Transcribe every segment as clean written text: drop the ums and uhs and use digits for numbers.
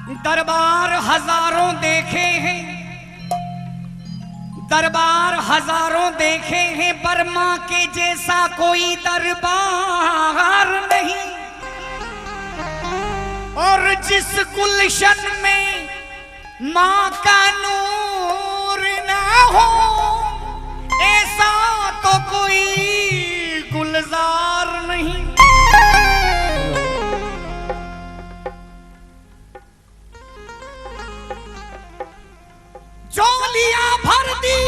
दरबार हजारों देखे हैं, दरबार हजारों देखे हैं, बर्मा के जैसा कोई दरबार नहीं। और जिस गुलशन में माँ का नूर ना हो, ऐसा तो कोई गुलजार नहीं। झोलियां भर दी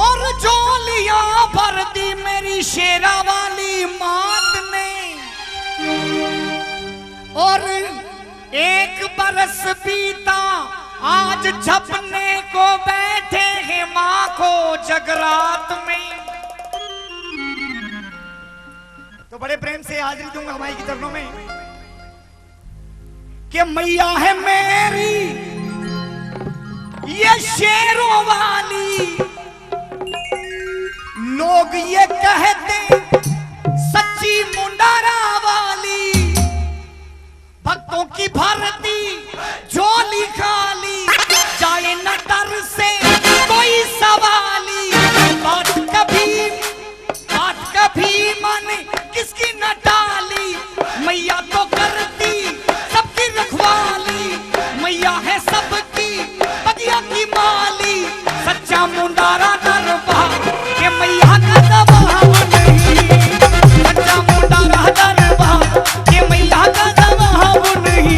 और झोलियां भर दी मेरी शेरा वाली मात ने। और एक बरस बीता, आज झपने को बैठे हैं मां को जगरात में। तो बड़े प्रेम से हाजिरी दूंगा माई के चरणों में कि मैया है मेरी ये शेरों वाली। लोग ये कहते सच्ची मुंडारा वाली, भक्तों की भरती झोली खाली, जाए न डर से कोई सवाली। बात कभी मन किसकी न डाली, मैया तो करती सबकी रखवाली। मैया है सबकी बगिया की माली, सच्चा मुंडारा दरबार के मैया का दबाव नहीं। सच्चा मुंडारा दरबार के मैया का दबाव नहीं।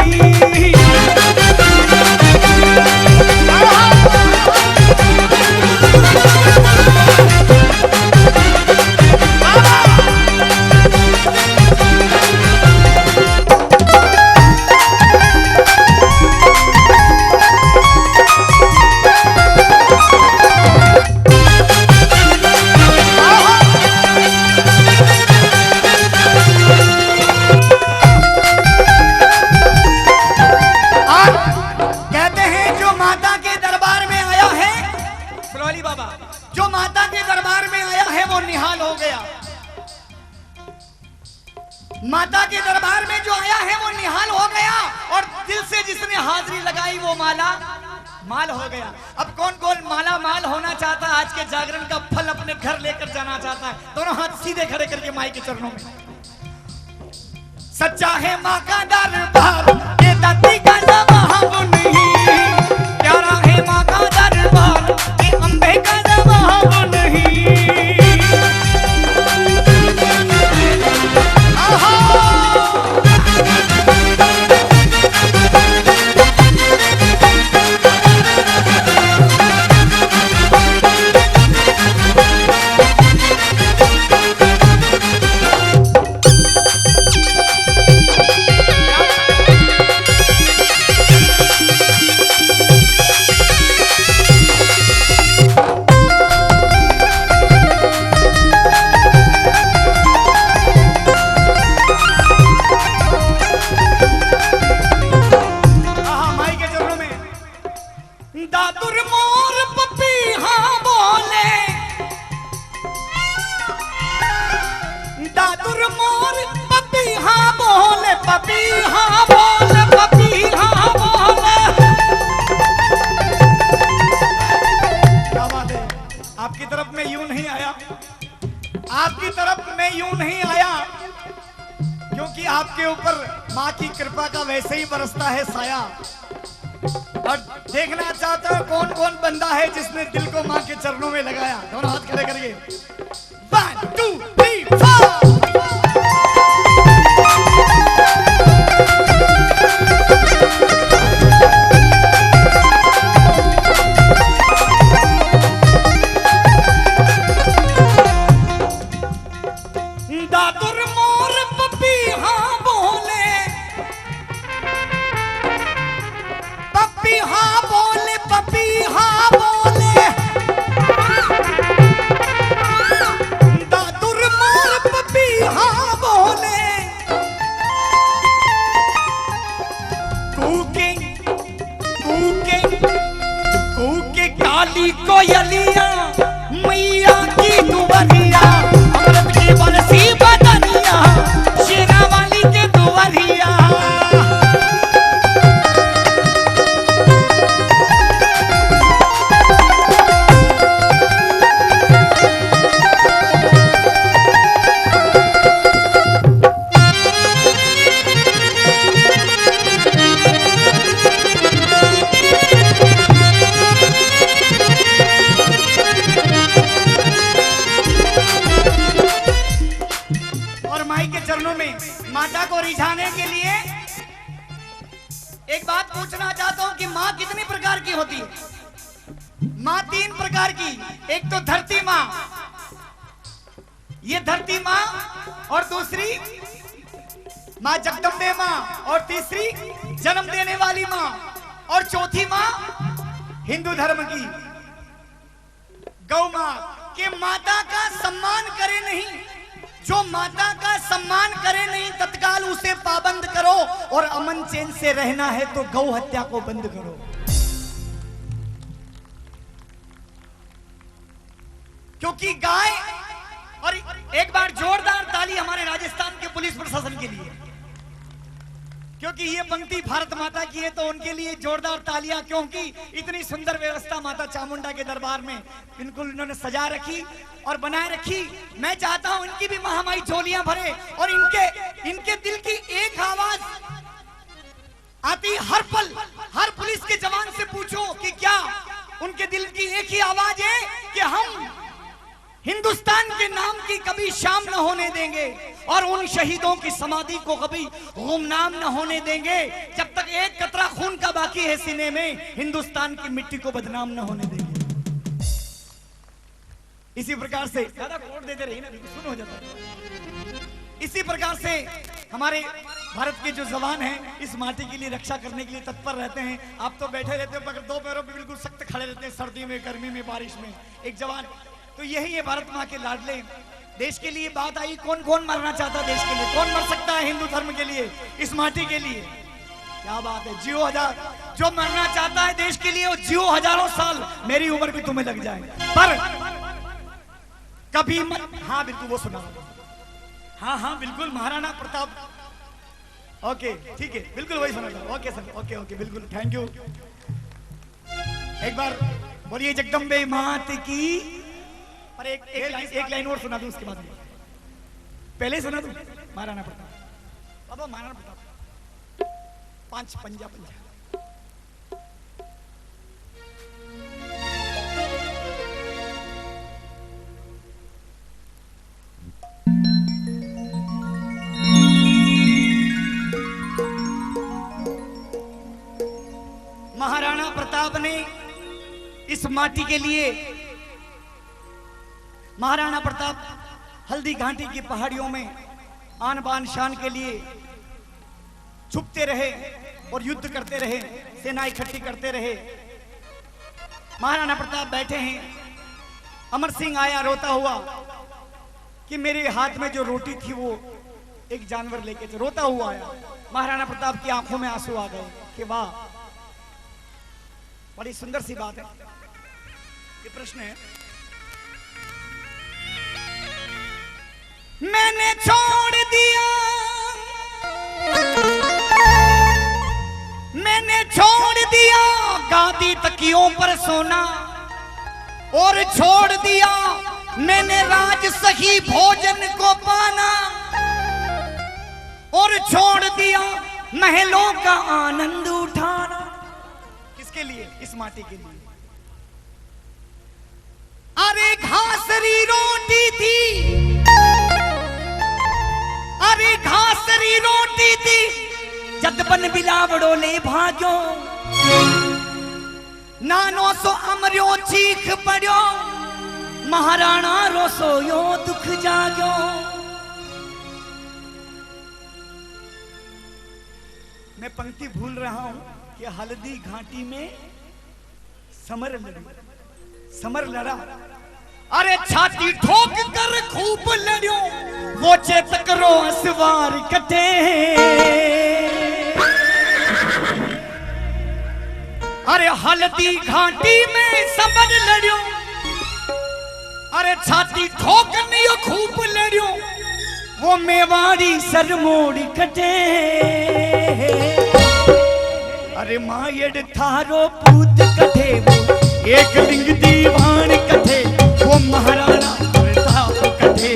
जो माता के दरबार में आया है वो निहाल हो गया। माता के दरबार में जो आया है वो निहाल हो गया, और दिल से जिसने हाजिरी लगाई वो माला माल हो गया। अब कौन कौन माला माल होना चाहता है, आज के जागरण का फल अपने घर लेकर जाना चाहता है? दोनों हाथ सीधे खड़े करके माई के चरणों में। सच्चा है माँ का दरबार, ये दाती का जवाब नहीं। प्यारा है माँ का दरबार, ये अम्बे का जवाब नहीं। दादुर मोर पपीहा बोले, दादुर मोर पपीहा बोले, पपीहा बोले, पपीहा बोले। क्या बात है? आपकी तरफ में यूं नहीं आया, आपकी तरफ में यूं नहीं आया, क्योंकि आपके ऊपर माँ की कृपा का वैसे ही बरसता है साया। और देखना चाहता हूं कौन कौन बंदा है जिसने दिल को मां के चरणों में लगाया। दोनों हाथ खड़े करिए। 1 2 3 4। दादुर मोर पपीहा बोले, पपीहा बोले, पपीहा बोले। दादुर मोर पपीहा बोले। कूके कूके कूके काली कोयलिया, मैया की दुवरिया, अमृत की बरसी बदनिया, शेरा वाली के दुवरिया। एक बात पूछना चाहता हूं कि माँ कितनी प्रकार की होती है? माँ 3 प्रकार की। एक तो धरती माँ, ये धरती माँ, और दूसरी माँ जगदम्बे माँ, और तीसरी जन्म देने वाली माँ, और चौथी माँ हिंदू धर्म की गौ माँ। कि माता का सम्मान करे नहीं, जो माता का सम्मान करे नहीं तत्काल उसे पाबंद करो, और अमन चैन से रहना है तो गौ हत्या को बंद करो। क्योंकि गाय, और एक बार जोरदार ताली हमारे राजस्थान के पुलिस प्रशासन के लिए, क्योंकि ये पंक्ति भारत माता की है तो उनके लिए जोरदार तालियां, क्योंकि इतनी सुंदर व्यवस्था माता चामुंडा के दरबार में बिल्कुल इन्होंने सजा रखी और बनाए रखी। मैं चाहता हूं इनकी भी महामाई झोलियां भरे, और इनके दिल की एक आवाज आती हर पल। हर पुलिस के जवान से पूछो कि क्या उनके दिल की एक ही आवाज है कि हम हिंदुस्तान के नाम की कभी शाम न होने देंगे, और उन शहीदों की समाधि को कभी गुमनाम न होने देंगे। जब तक एक कतरा खून का बाकी है सीने में, हिंदुस्तान की मिट्टी को बदनाम न होने देंगे। इसी प्रकार से ज्यादा कोट देते रहिए ना, सुन हो जाता है। इसी प्रकार से हमारे भारत के जो जवान हैं इस माटी के लिए रक्षा करने के लिए तत्पर रहते हैं। आप तो बैठे रहते हो मगर 2 पैरों पे बिल्कुल सख्त खड़े रहते हैं, सर्दी में, गर्मी में, बारिश में। एक जवान तो यही है भारत माँ के लाडले। देश के लिए बात आई, कौन कौन मरना चाहता देश के लिए? कौन मर सकता है हिंदू धर्म के लिए, इस माटी के लिए? क्या बात है, जियो हजार। जो मरना चाहता है देश के लिए वो जियो हजारों साल, मेरी उम्र भी तुम्हें लग जाए, पर कभी मत। हाँ बिल्कुल वो सुना, हाँ बिल्कुल महाराणा प्रताप। ओके ठीक है, बिल्कुल वही सुना था। ओके सर, ओके बिल्कुल, थैंक यू। एक बार बोलिए जगदम्बे मात की। और एक लाइन और सुना दूं उसके बाद। पहले सुना दूं महाराणा प्रताप। बाबा महाराणा प्रताप 5 पंजा। महाराणा प्रताप ने इस माटी के लिए, महाराणा प्रताप हल्दी घाटी की पहाड़ियों में आन बान शान के लिए छुपते रहे और युद्ध करते रहे, सेना इकट्ठी करते रहे। महाराणा प्रताप बैठे हैं, अमर सिंह आया रोता हुआ कि मेरे हाथ में जो रोटी थी वो एक जानवर लेके थे। रोता हुआ आया। महाराणा प्रताप की आंखों में आंसू आ गए कि वाह, बड़ी सुंदर सी बात है। ये प्रश्न है, मैंने छोड़ दिया, मैंने छोड़ दिया गादी तकियों पर सोना, और छोड़ दिया मैंने राज सही भोजन को पाना, और छोड़ दिया महलों का आनंद उठाना। किसके लिए? इस माटी के लिए। अरे घासरी रोटी थी, अरे घासरी रोटी थी, जदबन बिलावड़ो ले भाग्यो, नानो सो अमरियो चीख पड़ो, महाराणा रोसोयो दुख जाग्यो। मैं पंक्ति भूल रहा हूं कि हल्दी घाटी में समर लड़ा। अरे छाती ठोक कर खूब लड़ो, वो चेतक रो असवार कटे। अरे हल्दी घाटी में समर लड़ो, अरे छाती ठोक नहीं खूब लड़ो, वो मेवाड़ी सरमोड़ी कटे। अरे मायड़ थारो पूत कटे, वो एक लिंग दीवान कटे, वो महाराणा प्रताप कटे।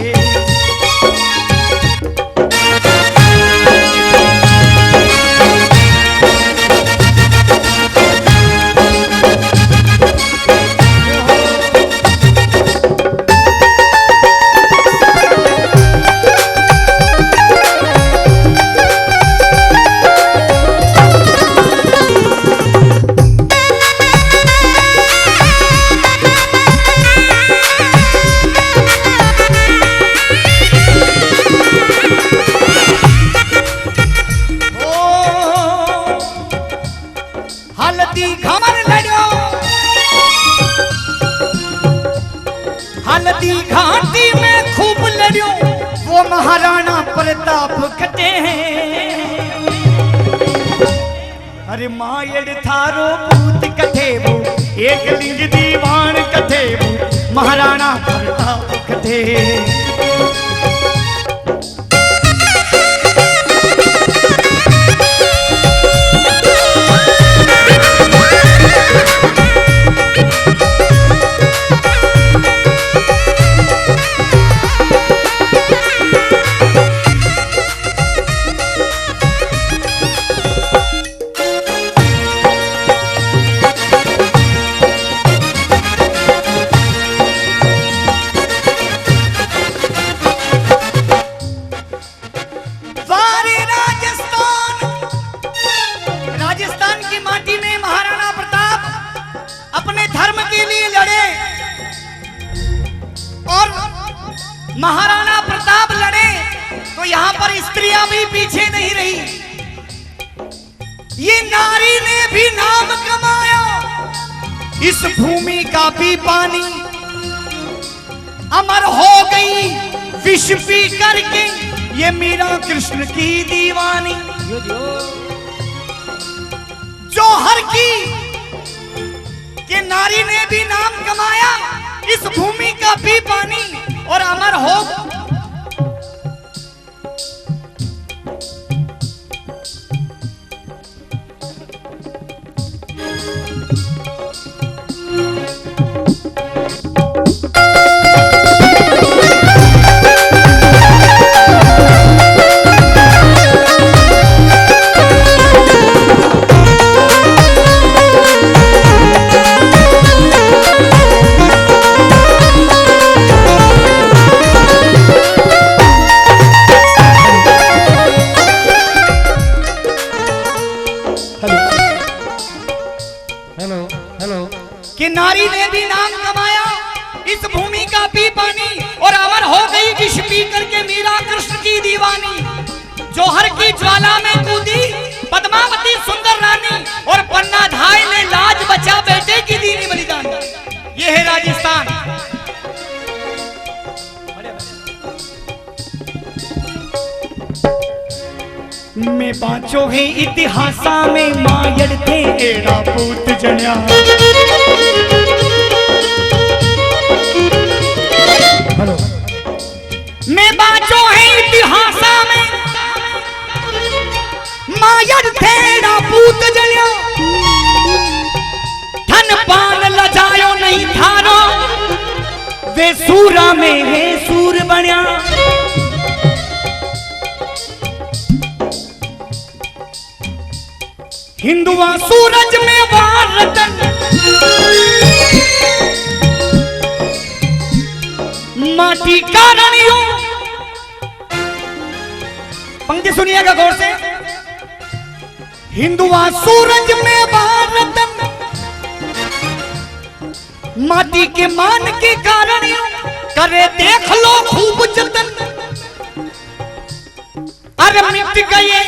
हल्दी घामर लड़ो, हल्दी घाटी में खूब लड़ो, वो महाराणा प्रताप कटे हैं। अरे मायड़ थारो पूत कटे वो, एक लिंग दीवान कटे वो, महाराणा प्रताप कटे। महाराणा प्रताप लड़े तो यहाँ पर स्त्रियां भी पीछे नहीं रही। ये नारी ने भी नाम कमाया, इस भूमि का भी पानी अमर हो गई विष पी करके ये मीरा कृष्ण की दीवानी। जौहर की कि नारी ने भी नाम कमाया, इस भूमि का भी पानी और अमर हो। कि नारी ने भी नाम कमाया, इस भूमि का भी पानी और अमर हो गई विष पी करके मीरा कृष्ण की दीवानी। जौहर की ज्वाला में कूदी पद्मावती सुंदर रानी और पन्ना धाय ने लाज बचा बेटे की दीनी बलिदान। ये है राजस्थान। में बाँचो है इतिहासा में मायड़ थे एड़ा पूत जन्या। में बाँचो है इतिहासा में मायड़ थे एड़ा पूत जन्या। धन पान लजायो नहीं थारो, वे सूरा में है सूर बन्या। हिंदुआ सूरज में वार रतन, माटी का रानियों। पंक्ति सुनिएगा गौर से। हिंदुआ सूरज में वार रतन, माटी के मान के कारणियों, करे देख लो खूब जतन। अरे मिट गए,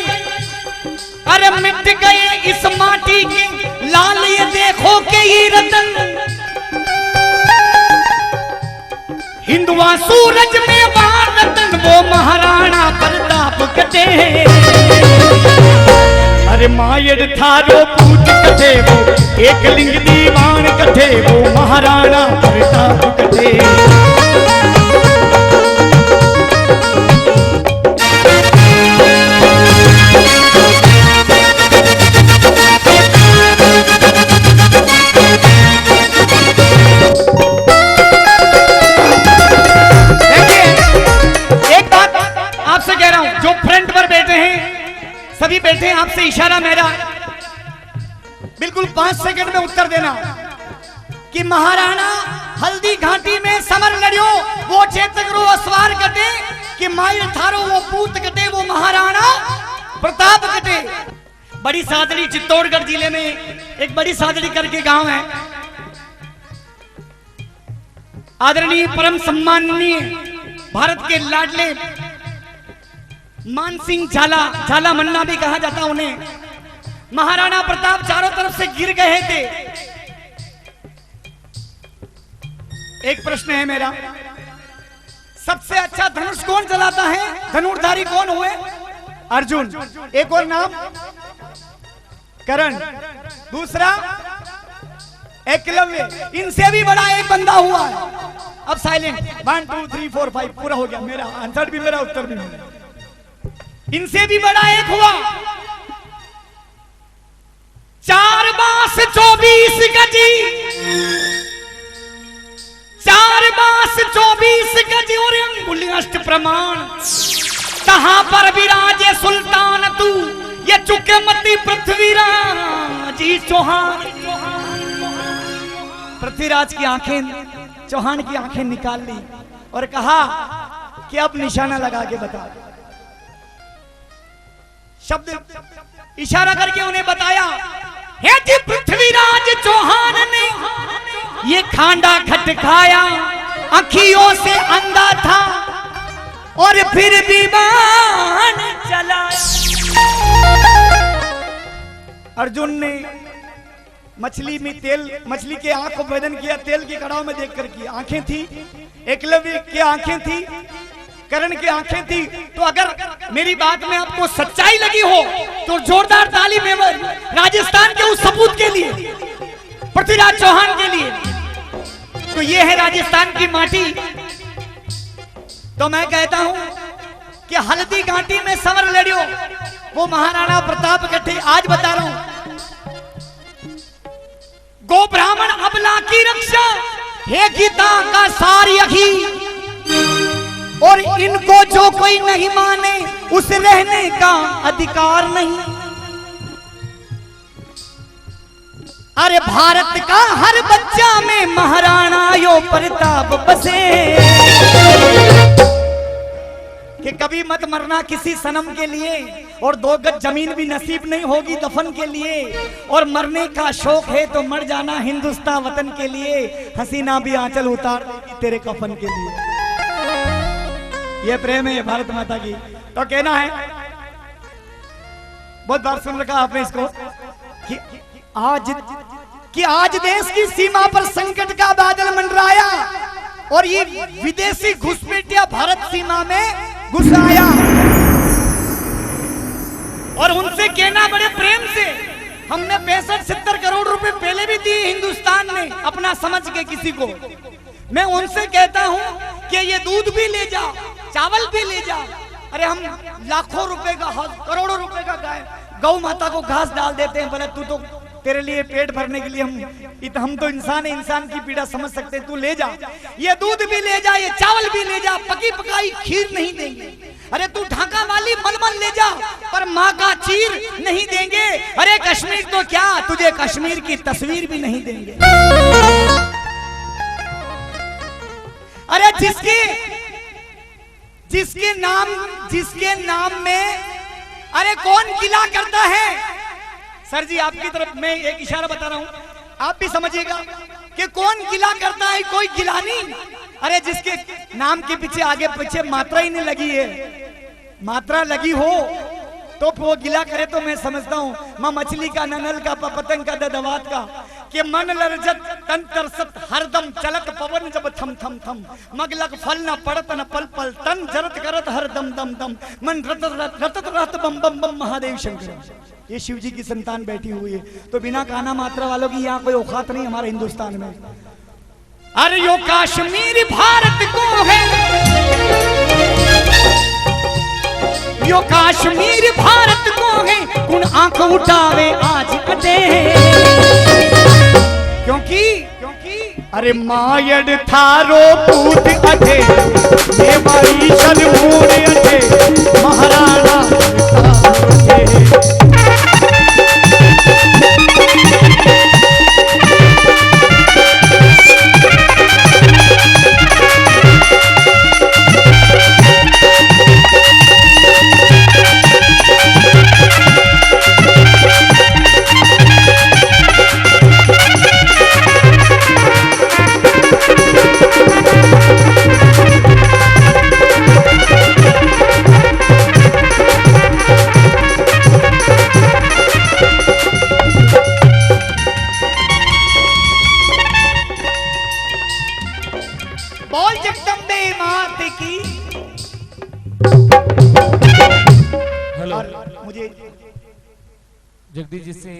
अरे मिट गए इस माटी के लाल, ये देखो के ये रतन। हिंदुआ सूरज में वार रतन, वो महाराणा प्रताप कटे हैं। अरे मायड़ थारो पूत कटे वो, एक लिंग दीवान कटे वो, महाराणा प्रताप कटे। सभी बैठे, आपसे इशारा मेरा, बिल्कुल 5 सेकंड में उत्तर देना कि महाराणा हल्दी घाटी में समर लड़ियो, वो चेतकरो अस्वार कटे, कि मायड़ थारो वो पूत कटे, वो महाराणा प्रताप कटे। बड़ी सादड़ी चित्तौड़गढ़ जिले में एक बड़ी सादड़ी करके गांव है। आदरणीय परम सम्माननीय भारत के लाडले मानसिंह झाला, झाला मन्ना भी कहा जाता उन्हें, महाराणा प्रताप चारों तरफ से गिर गए थे। एक प्रश्न है मेरा, सबसे अच्छा धनुष कौन चलाता है? धनुर्धारी कौन हुए? अर्जुन। एक और नाम कर्ण, दूसरा एकलव्य। इनसे भी बड़ा एक बंदा हुआ। अब साइलेंट, 1 2 3 4 5 पूरा हो गया। मेरा आंसर भी मेरा, उत्तर भी मेरा। इनसे भी बड़ा एक हुआ, 4 बांस 24 गजी, 4 बांस 24 गजी और अंगुली अष्ट प्रमाण। कहां पर विराजे सुल्तान तू, ये चुके मती पृथ्वीराज चौहान। पृथ्वीराज की आंखें, चौहान की आंखें निकाल ली और कहा कि अब निशाना लगा के बता। शब्द इशारा करके उन्हें बताया, हे जी पृथ्वीराज चौहान ने ये खांडा खटकाया, अखियों से अंधा था और फिर भी बाण चलाया। अर्जुन ने मछली में तेल, मछली के आंख को भेदन किया, तेल के कड़ाव में देखकर किया। आंखें थी, एकलव्य की आंखें थी, कर्ण की आंखें थी। तो अगर मेरी बात में आपको सच्चाई लगी हो तो जोरदार ताली में राजस्थान के उस सपूत के लिए, पृथ्वीराज चौहान के लिए। तो ये है राजस्थान की माटी। तो मैं कहता हूं कि हल्दी घाटी में समर लड़ियो, वो महाराणा प्रताप कथे। आज बता रहा हूं, गो ब्राह्मण अबला की रक्षा, हे गीता का सार यही, और इनको जो कोई नहीं माने उस रहने का अधिकार नहीं। अरे भारत का हर बच्चा में महाराणा यो प्रताप बसे, कि कभी मत मरना किसी सनम के लिए, और 2 गज जमीन भी नसीब नहीं होगी दफन के लिए, और मरने का शौक है तो मर जाना हिंदुस्तान वतन के लिए, हसीना भी आंचल उतार देगी तेरे कफन के लिए। ये प्रेम है भारत माता की। तो कहना है, बहुत बार सुन रखा आपने इसको, कि आज देश की सीमा पर संकट का बादल मंडराया और ये विदेशी घुसपैठिया भारत सीमा में घुस आया, और उनसे कहना बड़े प्रेम से, हमने 65-70 करोड़ रुपए पहले भी दिए हिंदुस्तान ने अपना समझ के किसी को। मैं उनसे कहता हूं कि ये दूध भी ले जा, चावल भी ले जा। अरे हम लाखों रुपए का, करोड़ों रुपए का गौ माता को घास डाल देते हैं, बोले तू तो, तेरे लिए पेट भरने के लिए हम तो इंसान है, इंसान की पीड़ा समझ सकते हैं, तू ले जा, ये दूध भी ले जा, ये चावल भी ले जा, पकी पकाई खीर नहीं देंगे। अरे तू ढाका वाली मलमल ले जा, पर माँ का चीर नहीं देंगे। अरे कश्मीर तो क्या, तुझे कश्मीर की तस्वीर भी नहीं देंगे। अरे जिसके नाम में, अरे कौन गिला करता है? सर जी आपकी तरफ मैं एक इशारा बता रहा हूं, आप भी समझिएगा कि कौन गिला करता है, कोई गिला नहीं। अरे जिसके नाम के पीछे आगे पीछे मात्रा ही नहीं लगी है, मात्रा लगी हो तो वो गिला करे तो मैं समझता हूँ। माँ मछली का, ननल का, पतंग का, ददवात का, कि मन लरजत तन तरसत हरदम, चलत पवन जब थम थम थम, मगलक फल न पड़त न पल पल, तन जरत करत हर दम दम दम, मन रतत रहत बम बम बम महादेव शंकर। ये शिव जी की संतान बैठी हुई है, तो बिना काना मात्रा वालों की यहाँ कोई औकात नहीं हमारे हिंदुस्तान में। अरे यो कश्मीर भारत को है, यो कश्मीर भारत को है, कुण आंख उठावे आज अटे, क्योंकि अरे मायड़ थारो पूत अटे, ये मारी शनमूर अटे, महाराणा अटे। जगदीश जी से